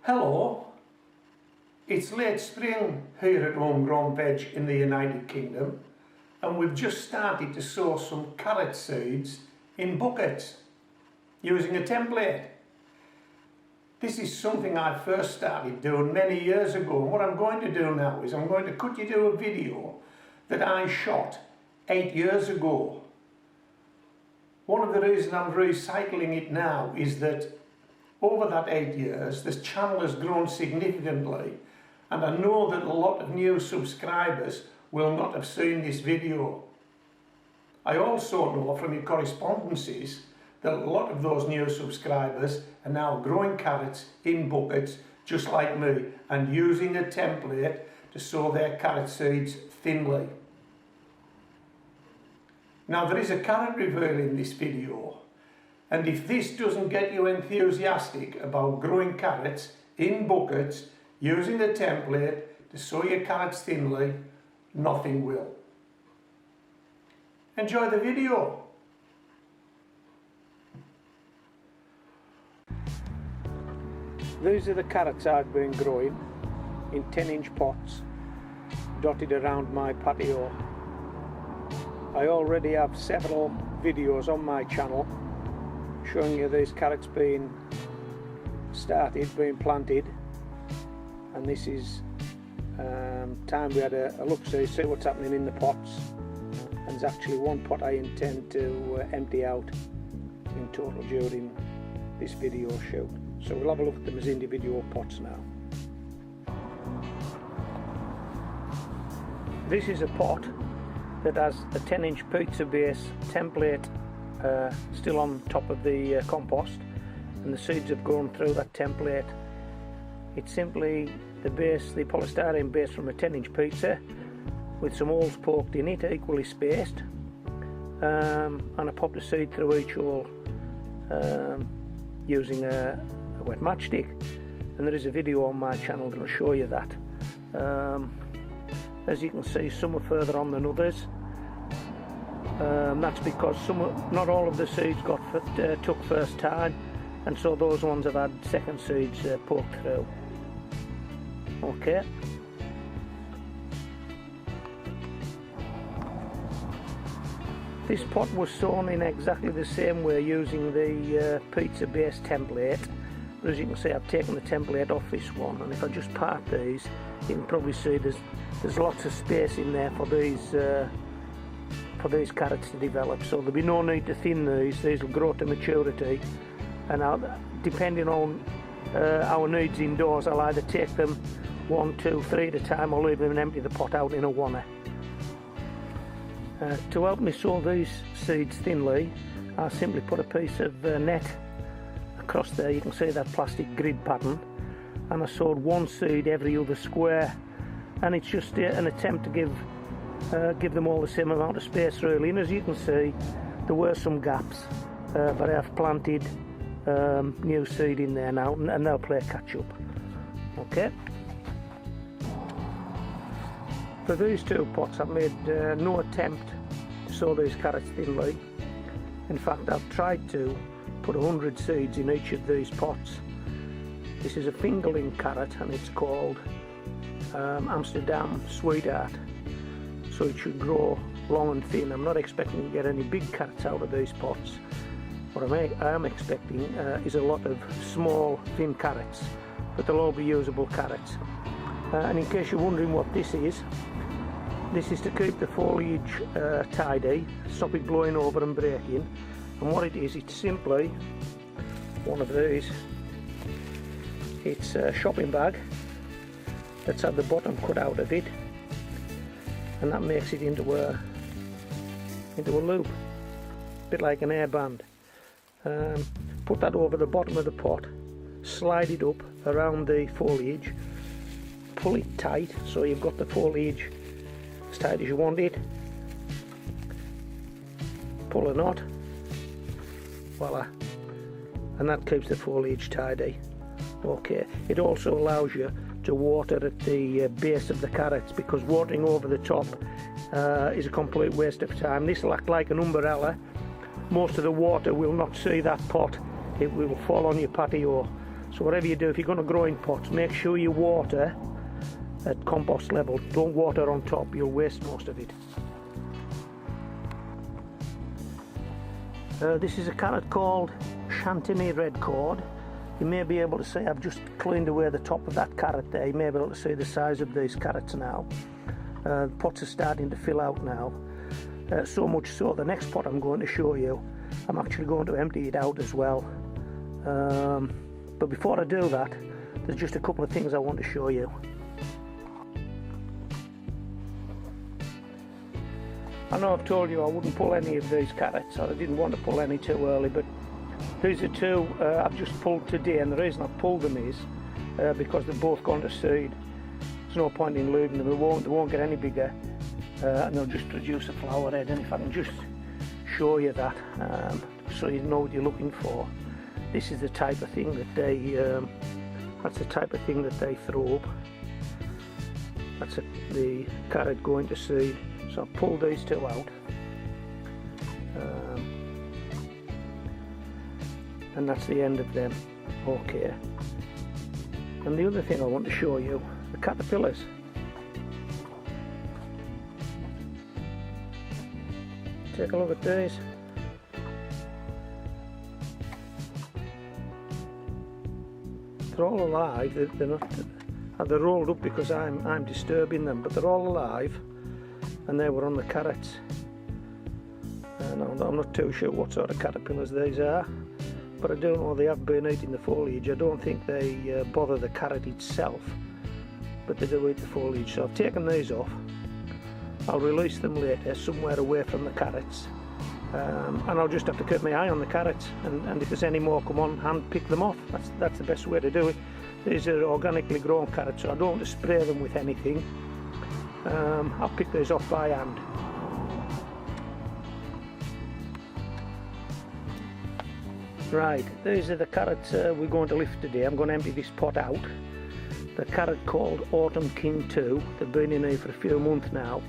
Hello, it's late spring here at Homegrown Veg in the United Kingdom, and we've just started to sow some carrot seeds in buckets using a template. This is something I first started doing many years ago, and what I'm going to do now is I'm going to cut you to a video that I shot 8 years ago. One of the reasons I'm recycling it now is that over that 8 years, this channel has grown significantly, and I know that a lot of new subscribers will not have seen this video. I also know from your correspondences that a lot of those new subscribers are now growing carrots in buckets just like me and using a template to sow their carrot seeds thinly. Now there is a carrot reveal in this video, and if this doesn't get you enthusiastic about growing carrots in buckets using a template to sow your carrots thinly, nothing will. Enjoy the video. These are the carrots I've been growing in 10-inch pots dotted around my patio. I already have several videos on my channel showing you these carrots being planted, and this is time we had a look see what's happening in the pots, and there's actually one pot I intend to empty out in total during this video shoot. So we'll have a look at them as individual pots now. This is a pot that has a 10-inch pizza base template still on top of the compost, and the seeds have grown through that template. It's simply the base, the polystyrene base from a 10-inch pizza with some holes poked in it, equally spaced, and I popped a seed through each hole using a wet matchstick, and there is a video on my channel that will show you that. As you can see, some are further on than others. That's because not all of the seeds took first time, and so those ones have had second seeds poked through. Okay. This pot was sown in exactly the same way using the pizza base template, but as you can see I've taken the template off this one, and if I just part these you can probably see there's lots of space in there for these carrots to develop, so there'll be no need to thin these will grow to maturity, and depending on our needs indoors, I'll either take them 1, 2, 3 at a time or leave them and empty the pot out in a wanner. To help me sow these seeds thinly, I simply put a piece of net across there. You can see that plastic grid pattern, and I sowed one seed every other square, and it's just an attempt to give them all the same amount of space really. And as you can see, there were some gaps, but I have planted new seed in there now, and they'll play catch up. Okay. For these two pots I've made no attempt to sow these carrots thinly. In fact, I've tried to put 100 seeds in each of these pots. This is a fingerling carrot, and it's called Amsterdam Sweetheart, so it should grow long and thin. I'm not expecting to get any big carrots out of these pots. What I am expecting is a lot of small thin carrots, but they'll all be usable carrots. And in case you're wondering what this is to keep the foliage tidy, stop it blowing over and breaking. And what it is, it's simply one of these. It's a shopping bag that's had the bottom cut out of it, and that makes it into a loop, a bit like an airband. Put that over the bottom of the pot, slide it up around the foliage, pull it tight so you've got the foliage as tight as you want it, pull a knot, voila, and that keeps the foliage tidy. Okay, it also allows you to water at the base of the carrots, because watering over the top is a complete waste of time. This will act like an umbrella. Most of the water will not see that pot, it will fall on your patio. So whatever you do, if you're going to grow in pots, make sure you water at compost level. Don't water on top, you'll waste most of it. This is a carrot called Chantilly Red Cord. You may be able to see, I've just cleaned away the top of that carrot there. You may be able to see the size of these carrots now. The pots are starting to fill out now. So much so, the next pot I'm going to show you, I'm actually going to empty it out as well. But before I do that, there's just a couple of things I want to show you. I know I've told you I wouldn't pull any of these carrots, or I didn't want to pull any too early, but these are two I've just pulled today, and the reason I've pulled them is because they've both gone to seed. There's no point in leaving them, they won't get any bigger, and they'll just produce a flower head. And if I can just show you that, so you know what you're looking for. This is the type of thing that that's the type of thing that they throw up. That's the carrot going to seed. So I've pulled these two out, and that's the end of them. Okay. And the other thing I want to show you, the caterpillars. Take a look at these. They're all alive. They're not. They're rolled up because I'm disturbing them, but they're all alive. And they were on the carrots. I'm not too sure what sort of caterpillars these are, but I do know they have been eating the foliage. I don't think they bother the carrot itself, but they do eat the foliage. So I've taken these off. I'll release them later somewhere away from the carrots, and I'll just have to keep my eye on the carrots, and if there's any more come on, hand pick them off. That's the best way to do it. These are organically grown carrots, so I don't want to spray them with anything. I'll pick these off by hand. Right, these are the carrots we're going to lift today. I'm going to empty this pot out. The carrot called Autumn King 2. They've been in here for a few months now.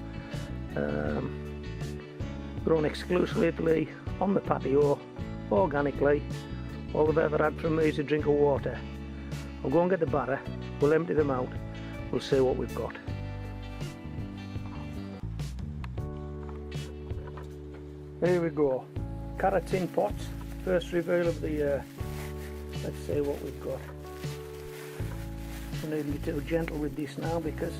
Grown exclusively on the patio, organically. All they've ever had from me is a drink of water. I'll go and get the barrow, we'll empty them out, we'll see what we've got. Here we go, carrots in pots, first reveal of the year. Let's see what we've got. I need to be too gentle with this now because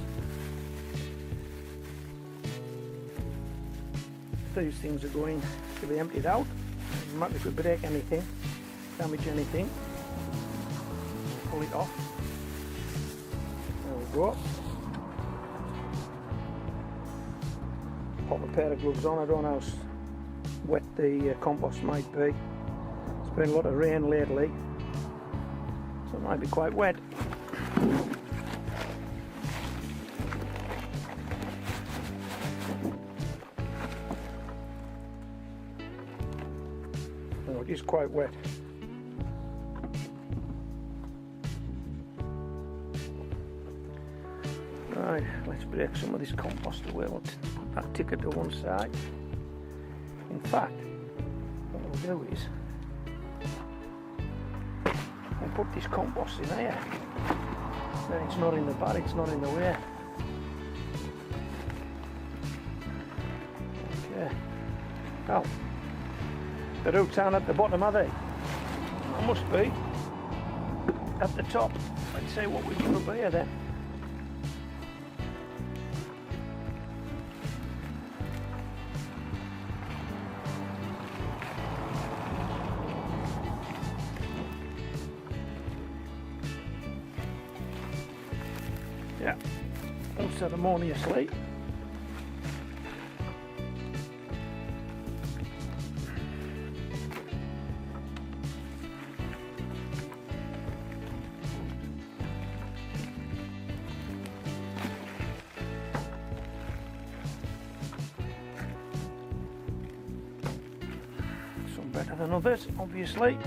these things are going to be emptied out. It doesn't matter if we break anything, damage anything. Pull it off. There we go. Pop a pair of gloves on. I don't know how wet the compost might be. It's been a lot of rain lately, so it might be quite wet. Oh, it is quite wet. Right, let's break some of this compost away. We'll put that ticker to one side. In fact, what we'll do is we'll put this compost in here. Then it's not in the bag, it's not in the way. Okay. Oh, the roots aren't at the bottom, are they? They must be at the top. Let's see what we've got up here then. Yeah, unceremoniously. Some better than others, obviously.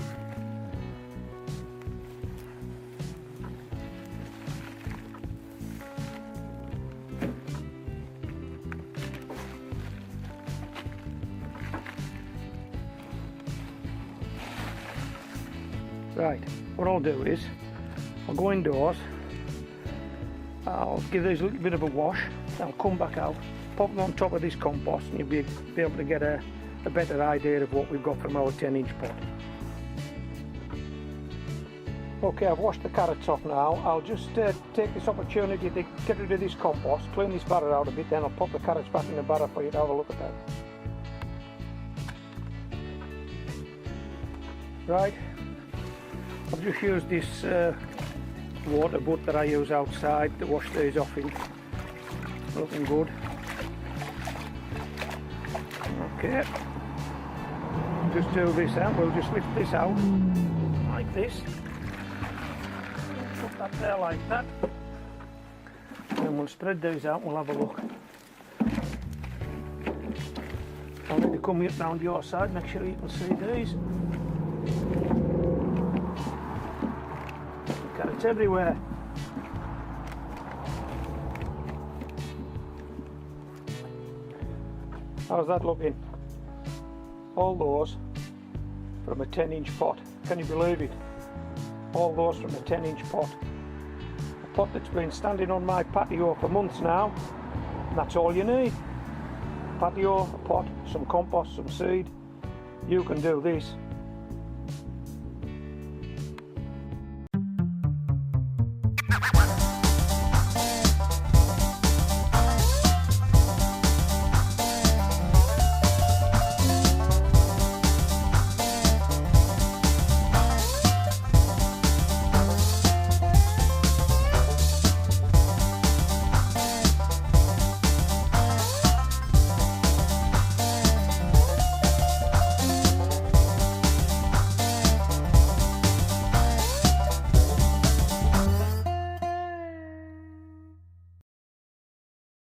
Right, what I'll do is I'll go indoors, I'll give these a little bit of a wash, I'll come back out, pop them on top of this compost, and you'll be able to get a better idea of what we've got from our 10-inch pot. Okay, I've washed the carrots off now. I'll just take this opportunity to get rid of this compost, clean this barrel out a bit, then I'll pop the carrots back in the barrel for you to have a look at that. Right, I've just used this water butt that I use outside to wash these off in. Looking good. Okay, just do this out, we'll just lift this out like this. Put that there like that. And we'll spread these out and we'll have a look. I'll need to come here round your side, make sure you can see these. Carrots everywhere. How's that looking? All those from a 10-inch pot. Can you believe it? All those from a 10-inch pot. A pot that's been standing on my patio for months now. That's all you need. Patio, a pot, some compost, some seed. You can do this